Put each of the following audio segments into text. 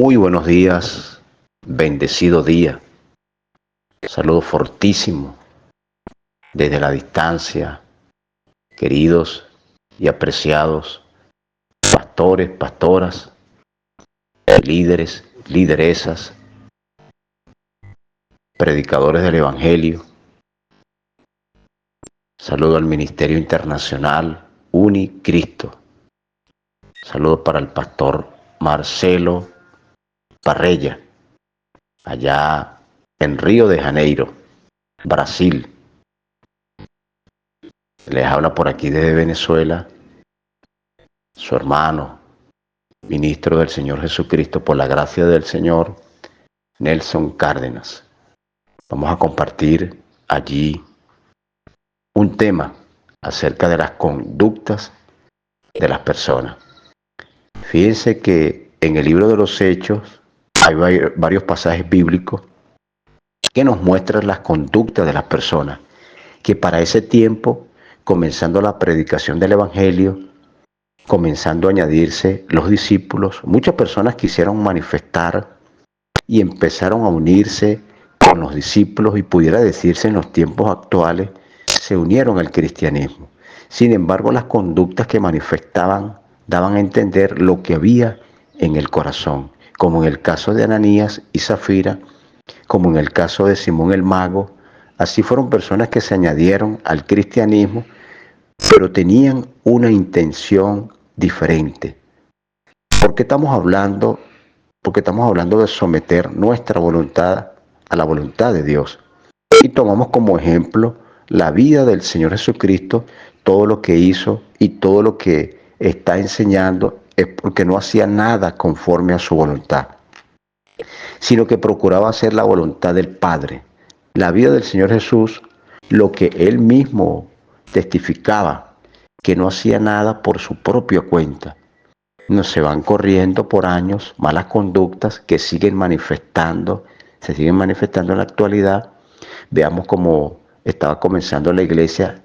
Muy buenos días, bendecido día. Saludo fortísimo desde la distancia, queridos y apreciados pastores, pastoras, líderes, lideresas, predicadores del Evangelio. Saludo al Ministerio Internacional UniCristo. Saludo para el pastor Marcelo Parrella, allá en Río de Janeiro, Brasil. Les habla por aquí desde Venezuela su hermano, ministro del Señor Jesucristo, por la gracia del Señor, Nelson Cárdenas. Vamos a compartir allí un tema acerca de las conductas de las personas. Fíjense que en el libro de los Hechos hay varios pasajes bíblicos que nos muestran las conductas de las personas, que para ese tiempo, comenzando la predicación del Evangelio, comenzando a añadirse los discípulos, muchas personas quisieron manifestar y empezaron a unirse con los discípulos y pudiera decirse en los tiempos actuales, se unieron al cristianismo. Sin embargo, las conductas que manifestaban daban a entender lo que había en el corazón, como en el caso de Ananías y Zafira, como en el caso de Simón el Mago. Así fueron personas que se añadieron al cristianismo, pero tenían una intención diferente. ¿Por qué estamos hablando? Porque estamos hablando de someter nuestra voluntad a la voluntad de Dios. Y tomamos como ejemplo la vida del Señor Jesucristo, todo lo que hizo y todo lo que está enseñando es porque no hacía nada conforme a su voluntad, sino que procuraba hacer la voluntad del Padre. La vida del Señor Jesús, lo que Él mismo testificaba, que no hacía nada por su propia cuenta. No se van corriendo por años malas conductas que siguen manifestando, se siguen manifestando en la actualidad. Veamos cómo estaba comenzando la iglesia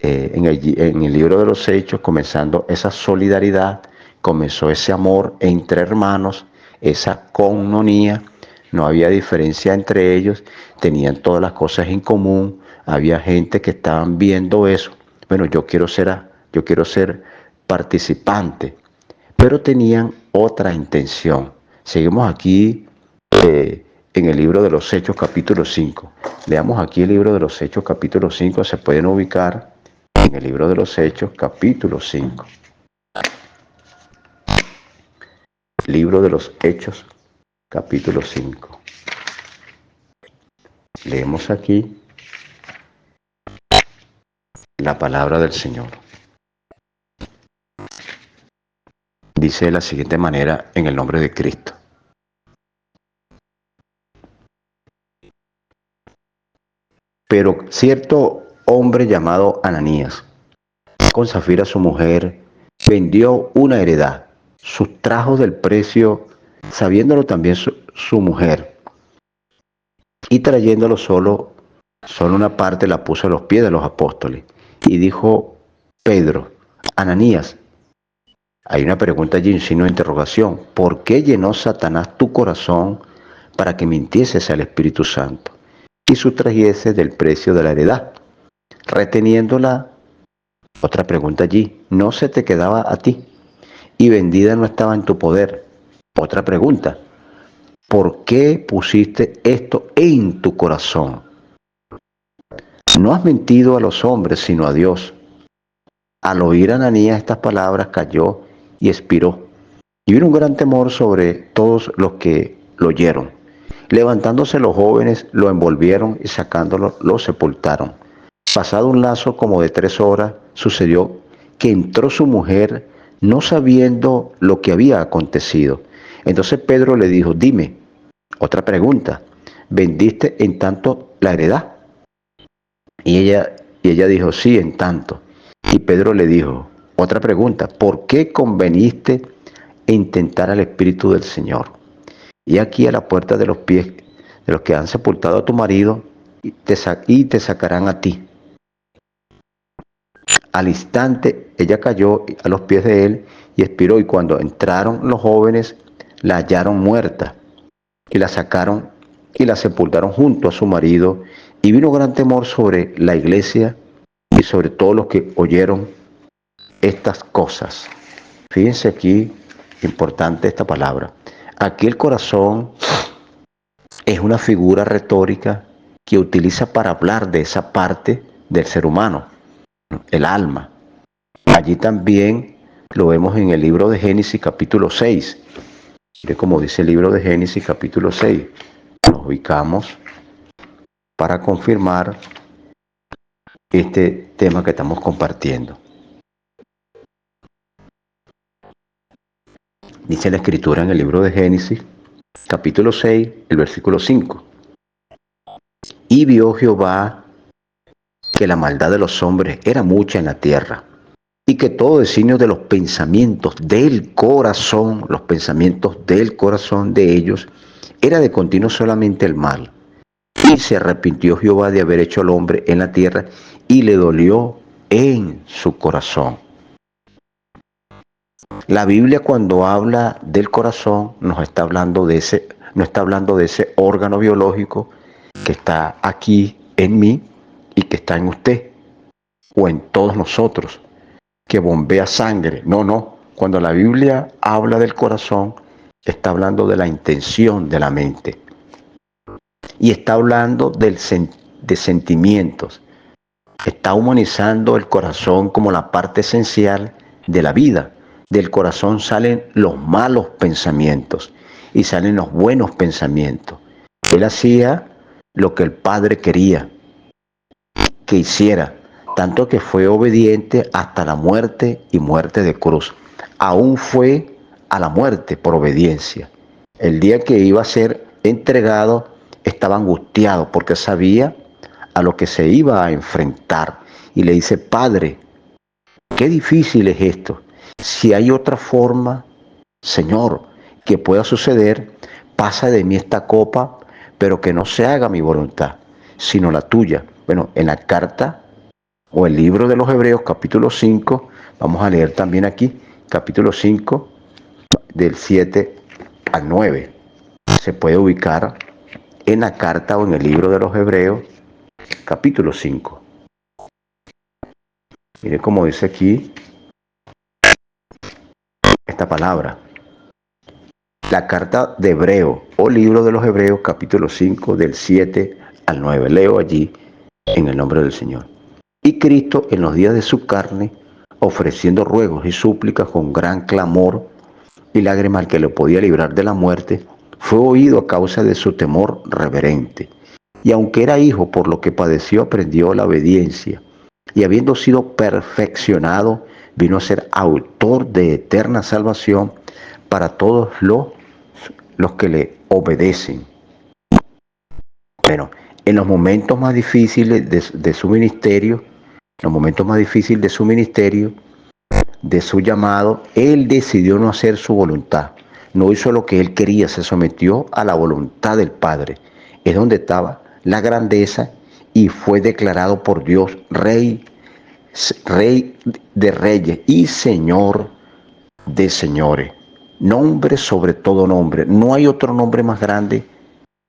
en el libro de los Hechos, comenzando esa solidaridad, comenzó ese amor entre hermanos, esa coinonía, no había diferencia entre ellos, tenían todas las cosas en común, había gente que estaban viendo eso. Bueno, yo quiero ser participante, pero tenían otra intención. Seguimos aquí en el libro de los Hechos capítulo 5. Leamos aquí el libro de los Hechos capítulo 5, se pueden ubicar en el libro de los Hechos capítulo 5. Libro de los Hechos capítulo 5. Leemos aquí la palabra del Señor. Dice de la siguiente manera en el nombre de Cristo. Pero cierto hombre llamado Ananías, con Zafira su mujer, vendió una heredad, sustrajo del precio, sabiéndolo también su mujer, y trayéndolo solo una parte la puso a los pies de los apóstoles. Y dijo Pedro, Ananías, hay una pregunta allí, un signo de interrogación, ¿por qué llenó Satanás tu corazón para que mintieses al Espíritu Santo y sustrajeses del precio de la heredad, reteniéndola? Otra pregunta allí, ¿no se te quedaba a ti y vendida no estaba en tu poder? Otra pregunta, ¿por qué pusiste esto en tu corazón? No has mentido a los hombres, sino a Dios. Al oír Ananías estas palabras, cayó y expiró. Y vino un gran temor sobre todos los que lo oyeron. Levantándose los jóvenes, lo envolvieron y sacándolo, lo sepultaron. Pasado un lazo como de 3 horas, sucedió que entró su mujer, no sabiendo lo que había acontecido. Entonces Pedro le dijo, dime, otra pregunta, ¿vendiste en tanto la heredad? Y ella dijo, sí, en tanto. Y Pedro le dijo, otra pregunta, ¿por qué conveniste en tentar al Espíritu del Señor? Y aquí a la puerta de los pies de los que han sepultado a tu marido, y te sacarán a ti. Al instante ella cayó a los pies de él y expiró, y cuando entraron los jóvenes la hallaron muerta y la sacaron y la sepultaron junto a su marido, y vino gran temor sobre la iglesia y sobre todos los que oyeron estas cosas. Fíjense aquí, importante esta palabra. Aquí el corazón es una figura retórica que utiliza para hablar de esa parte del ser humano, el alma. Allí también lo vemos en el libro de Génesis capítulo 6. Mire como dice el libro de Génesis capítulo 6. Nos ubicamos para confirmar este tema que estamos compartiendo. Dice la escritura en el libro de Génesis capítulo 6, el versículo 5. Y vio Jehová que la maldad de los hombres era mucha en la tierra, y que todo designio de los pensamientos del corazón, los pensamientos del corazón de ellos, era de continuo solamente el mal. Y se arrepintió Jehová de haber hecho al hombre en la tierra, y le dolió en su corazón. La Biblia, cuando habla del corazón, no está hablando de ese órgano biológico que está aquí en mí y que está en usted o en todos nosotros, que bombea sangre. No. Cuando la Biblia habla del corazón, está hablando de la intención de la mente. Y está hablando de sentimientos. Está humanizando el corazón como la parte esencial de la vida. Del corazón salen los malos pensamientos y salen los buenos pensamientos. Él hacía lo que el Padre quería que hiciera, tanto que fue obediente hasta la muerte y muerte de cruz. Aún fue a la muerte por obediencia. El día que iba a ser entregado estaba angustiado porque sabía a lo que se iba a enfrentar. Y le dice: Padre, qué difícil es esto. Si hay otra forma, Señor, que pueda suceder, pasa de mí esta copa, pero que no se haga mi voluntad, sino la tuya. Bueno, en la carta o el libro de los Hebreos, capítulo 5, vamos a leer también aquí, capítulo 5, del 7 al 9. Se puede ubicar en la carta o en el libro de los Hebreos, capítulo 5. Mire cómo dice aquí esta palabra. La carta de Hebreo o libro de los Hebreos, capítulo 5, del 7 al 9. Leo allí en el nombre del Señor. Y Cristo, en los días de su carne, ofreciendo ruegos y súplicas con gran clamor y lágrimas al que le podía librar de la muerte, fue oído a causa de su temor reverente. Y aunque era hijo, por lo que padeció, aprendió la obediencia. Y habiendo sido perfeccionado, vino a ser autor de eterna salvación para todos los que le obedecen. Bueno, en los momentos más difíciles de su ministerio, de su llamado, él decidió no hacer su voluntad. No hizo lo que él quería, se sometió a la voluntad del Padre. Es donde estaba la grandeza y fue declarado por Dios Rey de reyes y Señor de señores. Nombre sobre todo nombre. No hay otro nombre más grande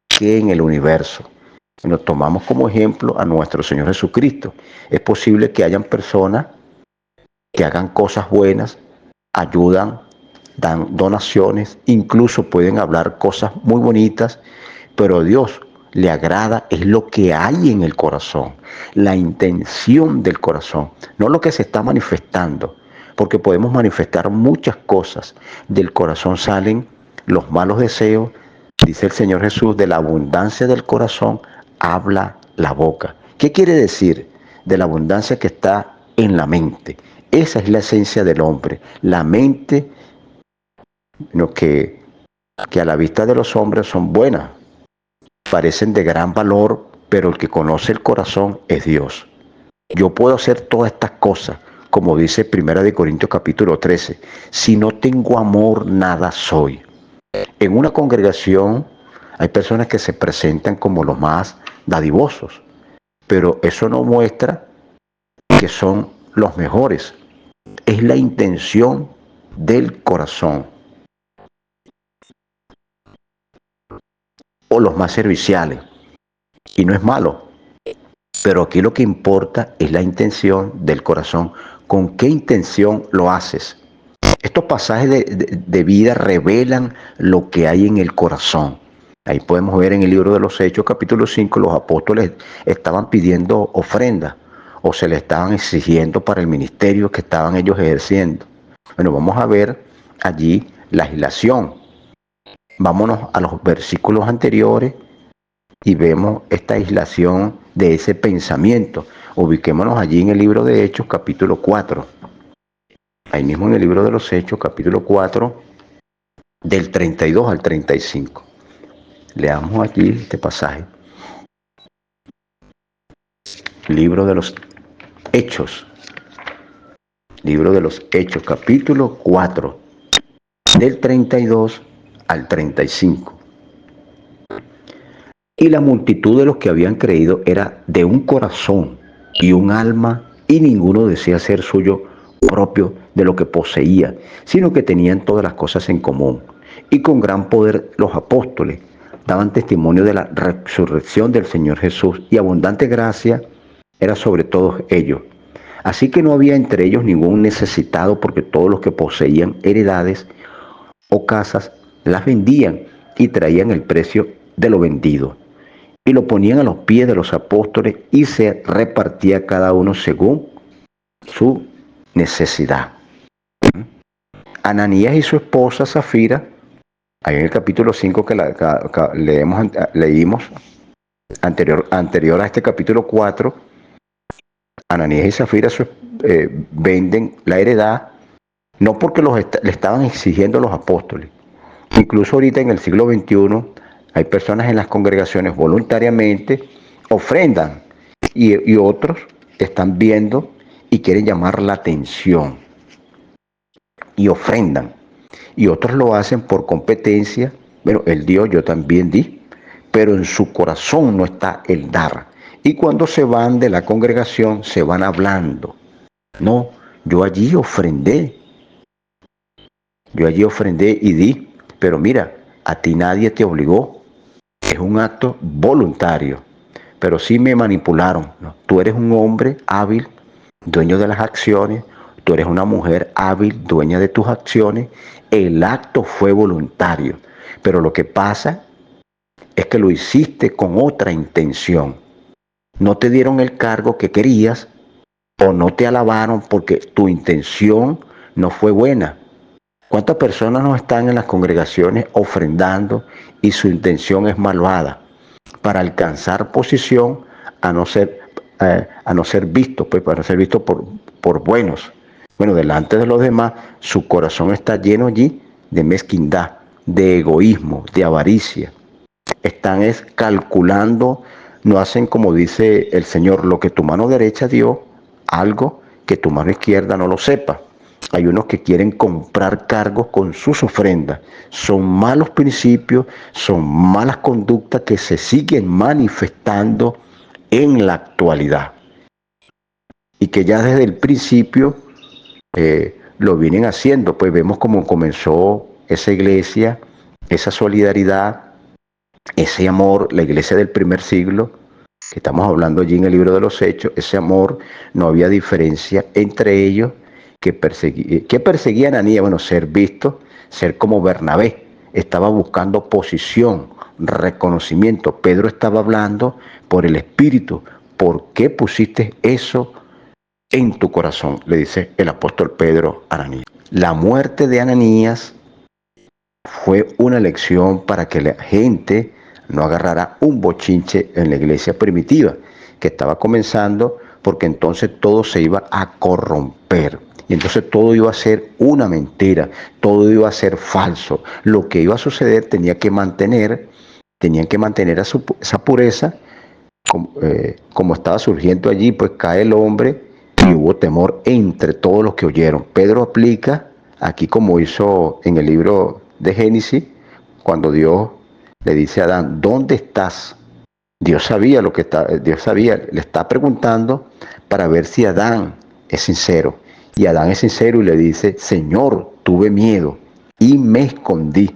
que en el universo. Nos tomamos como ejemplo a nuestro Señor Jesucristo. Es posible que hayan personas que hagan cosas buenas, ayudan, dan donaciones, incluso pueden hablar cosas muy bonitas, pero a Dios le agrada es lo que hay en el corazón, la intención del corazón, no lo que se está manifestando, porque podemos manifestar muchas cosas. Del corazón salen los malos deseos, dice el Señor Jesús: de la abundancia del corazón habla la boca. ¿Qué quiere decir? De la abundancia que está en la mente. Esa es la esencia del hombre, la mente, que a la vista de los hombres son buenas, parecen de gran valor, pero el que conoce el corazón es Dios. Yo puedo hacer todas estas cosas, como dice 1 Corintios capítulo 13, si no tengo amor, nada soy. En una congregación hay personas que se presentan como los más dadivosos, pero eso no muestra que son los mejores. Es la intención del corazón. los más serviciales. Y no es malo, pero aquí lo que importa es la intención del corazón. ¿Con qué intención lo haces? Estos pasajes de vida revelan lo que hay en el corazón. Ahí podemos ver en el libro de los Hechos, capítulo 5, los apóstoles estaban pidiendo ofrendas o se le estaban exigiendo para el ministerio que estaban ellos ejerciendo. Bueno, vamos a ver allí la legislación. Vámonos a los versículos anteriores y vemos esta aislación de ese pensamiento. Ubiquémonos allí en el libro de Hechos, capítulo 4. Ahí mismo en el libro de los Hechos, capítulo 4, del 32 al 35. Leamos aquí este pasaje. Libro de los Hechos. Libro de los Hechos, capítulo 4, del 32 al 35. Y la multitud de los que habían creído era de un corazón y un alma, y ninguno decía ser suyo propio de lo que poseía, sino que tenían todas las cosas en común. Y con gran poder los apóstoles daban testimonio de la resurrección del Señor Jesús, y abundante gracia era sobre todos ellos. Así que no había entre ellos ningún necesitado, porque todos los que poseían heredades o casas las vendían y traían el precio de lo vendido y lo ponían a los pies de los apóstoles, y se repartía cada uno según su necesidad. Ananías y su esposa Zafira, ahí en el capítulo 5 que leímos anterior a este capítulo 4, Ananías y Zafira venden la heredad, no porque le estaban exigiendo a los apóstoles. Incluso ahorita en el siglo XXI hay personas en las congregaciones voluntariamente ofrendan y otros están viendo y quieren llamar la atención y ofrendan. Y otros lo hacen por competencia. Bueno, él dio, yo también di, pero en su corazón no está el dar. Y cuando se van de la congregación, se van hablando. No, yo allí ofrendé y di, pero mira, a ti nadie te obligó. Es un acto voluntario, pero sí me manipularon, ¿no? Tú eres un hombre hábil, dueño de las acciones, tú eres una mujer hábil, dueña de tus acciones, el acto fue voluntario, pero lo que pasa es que lo hiciste con otra intención. No te dieron el cargo que querías o no te alabaron porque tu intención no fue buena. ¿Cuántas personas no están en las congregaciones ofrendando y su intención es malvada para alcanzar posición a no ser visto, pues para no ser visto por buenos? Bueno, delante de los demás, su corazón está lleno allí de mezquindad, de egoísmo, de avaricia. Están calculando, no hacen como dice el Señor, lo que tu mano derecha dio, algo que tu mano izquierda no lo sepa. Hay unos que quieren comprar cargos con sus ofrendas. Son malos principios, son malas conductas que se siguen manifestando en la actualidad. Y que ya desde el principio lo vienen haciendo. Pues vemos cómo comenzó esa iglesia, esa solidaridad, ese amor, la iglesia del primer siglo, que estamos hablando allí en el libro de los Hechos, ese amor, no había diferencia entre ellos. ¿Qué perseguía Ananías? Bueno, ser visto, ser como Bernabé. Estaba buscando posición, reconocimiento. Pedro estaba hablando por el Espíritu. ¿Por qué pusiste eso en tu corazón? Le dice el apóstol Pedro a Ananías. La muerte de Ananías fue una lección para que la gente no agarrara un bochinche en la iglesia primitiva, que estaba comenzando, porque entonces todo se iba a corromper. Y entonces todo iba a ser una mentira, todo iba a ser falso. Lo que iba a suceder tenían que mantener esa pureza, como estaba surgiendo allí, pues cae el hombre y hubo temor entre todos los que oyeron. Pedro aplica aquí como hizo en el libro de Génesis, cuando Dios le dice a Adán, ¿dónde estás? Dios sabía, le está preguntando para ver si Adán es sincero. Y Adán es sincero y le dice, Señor, tuve miedo y me escondí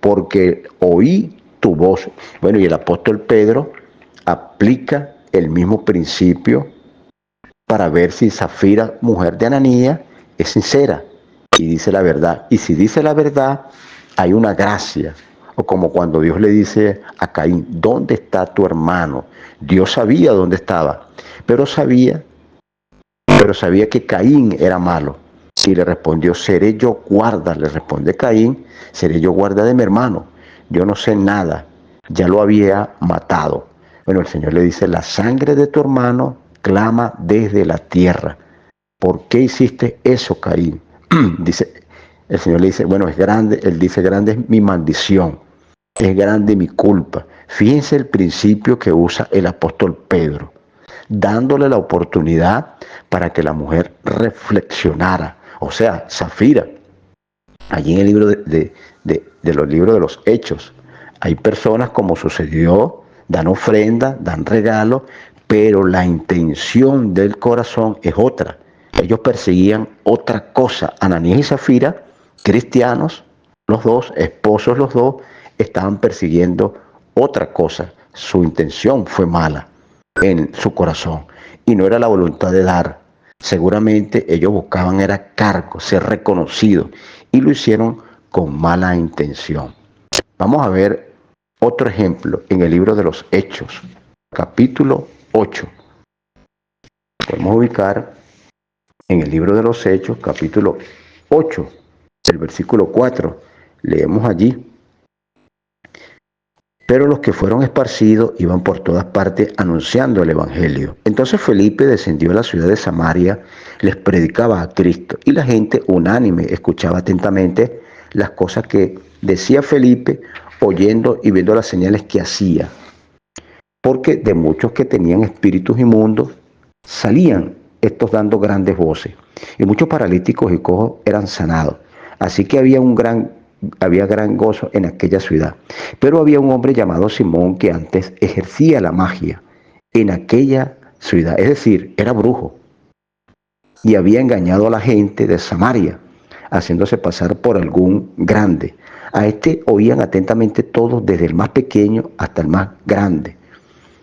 porque oí tu voz. Bueno, y el apóstol Pedro aplica el mismo principio para ver si Zafira, mujer de Ananías, es sincera y dice la verdad. Y si dice la verdad, hay una gracia. O como cuando Dios le dice a Caín, ¿dónde está tu hermano? Dios sabía dónde estaba, pero sabía que Caín era malo. Y le respondió, seré yo guarda, le responde Caín, seré yo guarda de mi hermano. Yo no sé nada, ya lo había matado. Bueno, el Señor le dice, la sangre de tu hermano clama desde la tierra. ¿Por qué hiciste eso, Caín? Dice, el Señor le dice, bueno, es grande, él dice, grande es mi maldición, es grande mi culpa. Fíjense el principio que usa el apóstol Pedro, dándole la oportunidad para que la mujer reflexionara. O sea, Zafira, allí en el libro de los libros de los Hechos, hay personas como sucedió, dan ofrenda, dan regalo, pero la intención del corazón es otra. Ellos perseguían otra cosa. Ananías y Zafira, cristianos, los dos, esposos los dos, estaban persiguiendo otra cosa. Su intención fue mala en su corazón y no era la voluntad de dar. Seguramente ellos buscaban era cargo, ser reconocidos y lo hicieron con mala intención. Vamos a ver otro ejemplo en el libro de los Hechos, capítulo 8. Podemos ubicar en el libro de los Hechos, capítulo 8, el versículo 4. Leemos allí. Pero los que fueron esparcidos iban por todas partes anunciando el evangelio. Entonces Felipe descendió a la ciudad de Samaria, les predicaba a Cristo y la gente unánime escuchaba atentamente las cosas que decía Felipe, oyendo y viendo las señales que hacía. Porque de muchos que tenían espíritus inmundos salían estos dando grandes voces y muchos paralíticos y cojos eran sanados. Así que había gran gozo en aquella ciudad. Pero había un hombre llamado Simón que antes ejercía la magia en aquella ciudad, es decir, era brujo y había engañado a la gente de Samaria, haciéndose pasar por algún grande. A este oían atentamente todos, desde el más pequeño hasta el más grande,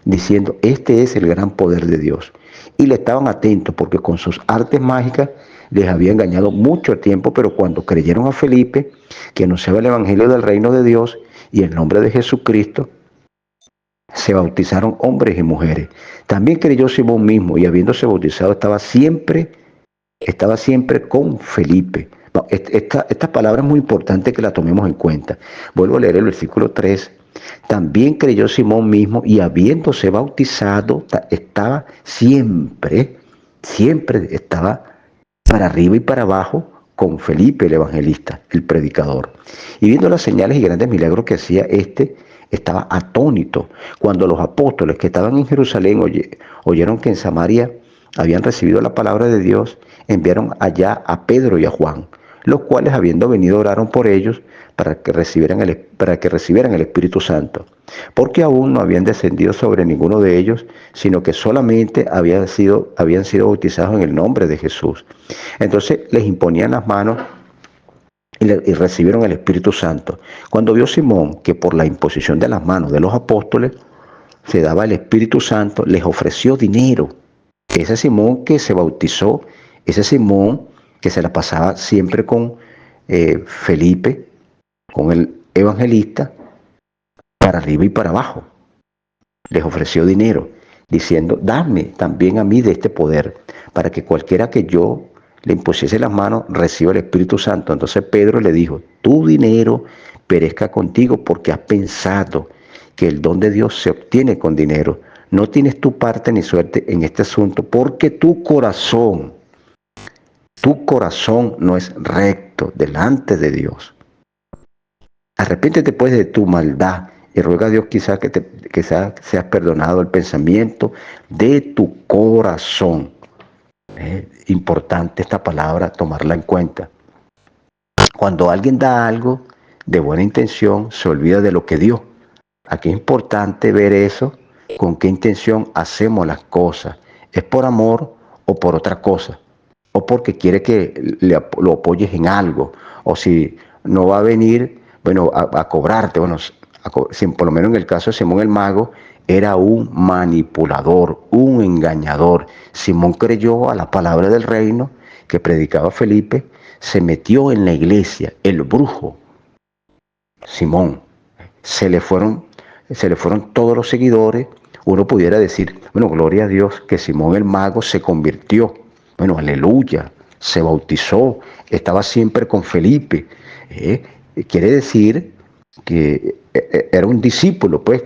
diciendo, este es el gran poder de Dios. Y le estaban atentos porque con sus artes mágicas les había engañado mucho tiempo, pero cuando creyeron a Felipe, que anunciaba el evangelio del reino de Dios y el nombre de Jesucristo, se bautizaron hombres y mujeres. También creyó Simón mismo y habiéndose bautizado estaba siempre con Felipe. Esta palabra es muy importante que la tomemos en cuenta. Vuelvo a leer el versículo 3. También creyó Simón mismo y habiéndose bautizado estaba siempre estaba para arriba y para abajo con Felipe el evangelista, el predicador. Y viendo las señales y grandes milagros que hacía estaba atónito. Cuando los apóstoles que estaban en Jerusalén oyeron que en Samaria habían recibido la palabra de Dios, enviaron allá a Pedro y a Juan, los cuales habiendo venido oraron por ellos para que recibieran el Espíritu Santo, porque aún no habían descendido sobre ninguno de ellos, sino que solamente habían sido bautizados en el nombre de Jesús. Entonces les imponían las manos y recibieron el Espíritu Santo. Cuando vio Simón que por la imposición de las manos de los apóstoles se daba el Espíritu Santo, les ofreció dinero. Ese Simón que se bautizó, ese Simón que se la pasaba siempre con Felipe, con el evangelista, para arriba y para abajo. Les ofreció dinero, diciendo, dame también a mí de este poder, para que cualquiera que yo le impusiese las manos reciba el Espíritu Santo. Entonces Pedro le dijo, tu dinero perezca contigo porque has pensado que el don de Dios se obtiene con dinero. No tienes tu parte ni suerte en este asunto porque tu corazón no es recto delante de Dios. Arrepéntete pues de tu maldad y ruega a Dios quizás que seas perdonado el pensamiento de tu corazón. Es importante esta palabra, tomarla en cuenta. Cuando alguien da algo de buena intención, se olvida de lo que dio. Aquí es importante ver eso, con qué intención hacemos las cosas. ¿Es por amor o por otra cosa? O porque quiere que lo apoyes en algo. O si no va a venir, bueno, a cobrarte. Bueno, por lo menos en el caso de Simón el Mago, era un manipulador, un engañador. Simón creyó a la palabra del reino que predicaba Felipe, se metió en la iglesia, el brujo, Simón. Se le fueron todos los seguidores. Uno pudiera decir, bueno, gloria a Dios que Simón el Mago se convirtió. Bueno, aleluya, se bautizó, estaba siempre con Felipe. Quiere decir que era un discípulo, pues.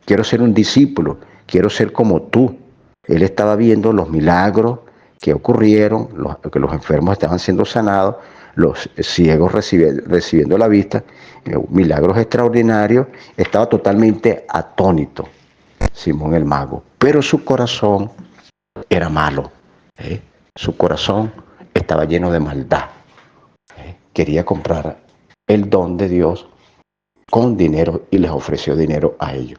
Quiero ser un discípulo, quiero ser como tú. Él estaba viendo los milagros que ocurrieron, que los enfermos estaban siendo sanados, los ciegos recibiendo la vista, milagros extraordinarios. Estaba totalmente atónito Simón el Mago, pero su corazón era malo. Su corazón estaba lleno de maldad. Quería comprar el don de Dios con dinero y les ofreció dinero a ellos.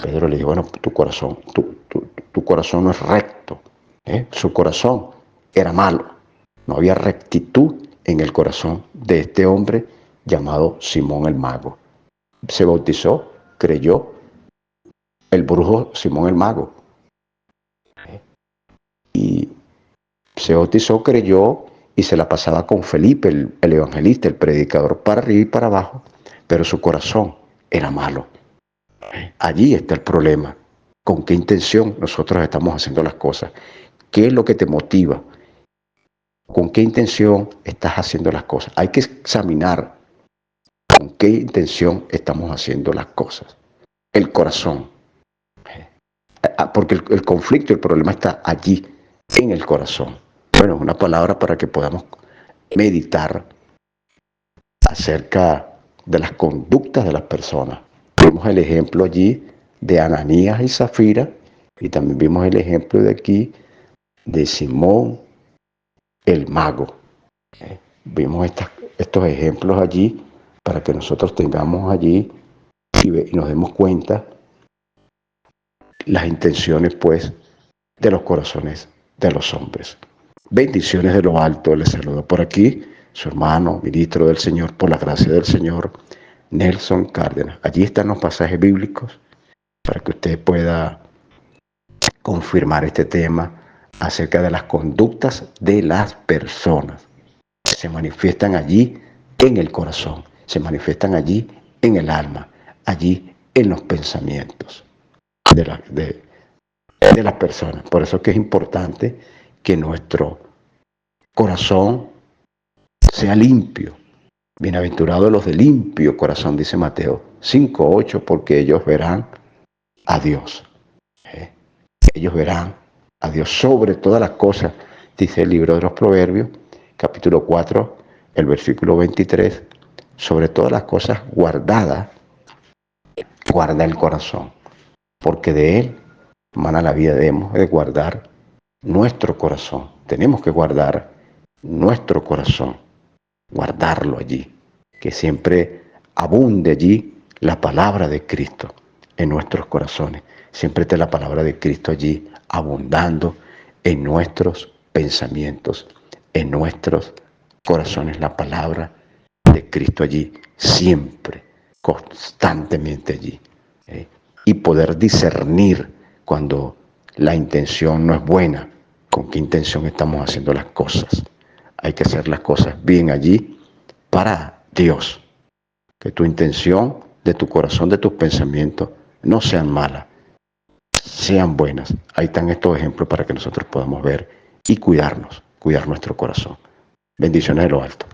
Pedro le dijo, bueno, tu corazón no es recto. Su corazón era malo. No había rectitud en el corazón de este hombre llamado Simón el Mago. Se bautizó, creyó, el brujo Simón el Mago. Y se bautizó, creyó y se la pasaba con Felipe, el evangelista, el predicador, para arriba y para abajo, pero su corazón era malo. Allí está el problema. ¿Con qué intención nosotros estamos haciendo las cosas? ¿Qué es lo que te motiva? ¿Con qué intención estás haciendo las cosas? Hay que examinar con qué intención estamos haciendo las cosas. El corazón. Porque el conflicto, el problema está allí, en el corazón. Bueno, una palabra para que podamos meditar acerca de las conductas de las personas. Vimos el ejemplo allí de Ananías y Zafira, y también vimos el ejemplo de aquí de Simón el Mago. Vimos estos ejemplos allí para que nosotros tengamos allí y nos demos cuenta las intenciones, pues, de los corazones de los hombres. Bendiciones de lo alto, les saludo por aquí, su hermano, ministro del Señor, por la gracia del Señor, Nelson Cárdenas. Allí están los pasajes bíblicos para que usted pueda confirmar este tema acerca de las conductas de las personas. Se manifiestan allí en el corazón, se manifiestan allí en el alma, allí en los pensamientos de las personas. Por eso es que es importante que nuestro corazón sea limpio. Bienaventurados los de limpio corazón, dice Mateo 5:8, porque ellos verán a Dios. Ellos verán a Dios sobre todas las cosas, dice el libro de los Proverbios, capítulo 4, el versículo 23, sobre todas las cosas guardadas, guarda el corazón, porque de él mana la vida. Debemos de guardar nuestro corazón, tenemos que guardar nuestro corazón, guardarlo allí, que siempre abunde allí la palabra de Cristo en nuestros corazones. Siempre esté la palabra de Cristo allí abundando en nuestros pensamientos, en nuestros corazones. La palabra de Cristo allí, siempre, constantemente allí. Y poder discernir cuando la intención no es buena, con qué intención estamos haciendo las cosas. Hay que hacer las cosas bien allí para Dios. Que tu intención de tu corazón, de tus pensamientos, no sean malas, sean buenas. Ahí están estos ejemplos para que nosotros podamos ver y cuidarnos, cuidar nuestro corazón. Bendiciones de lo alto.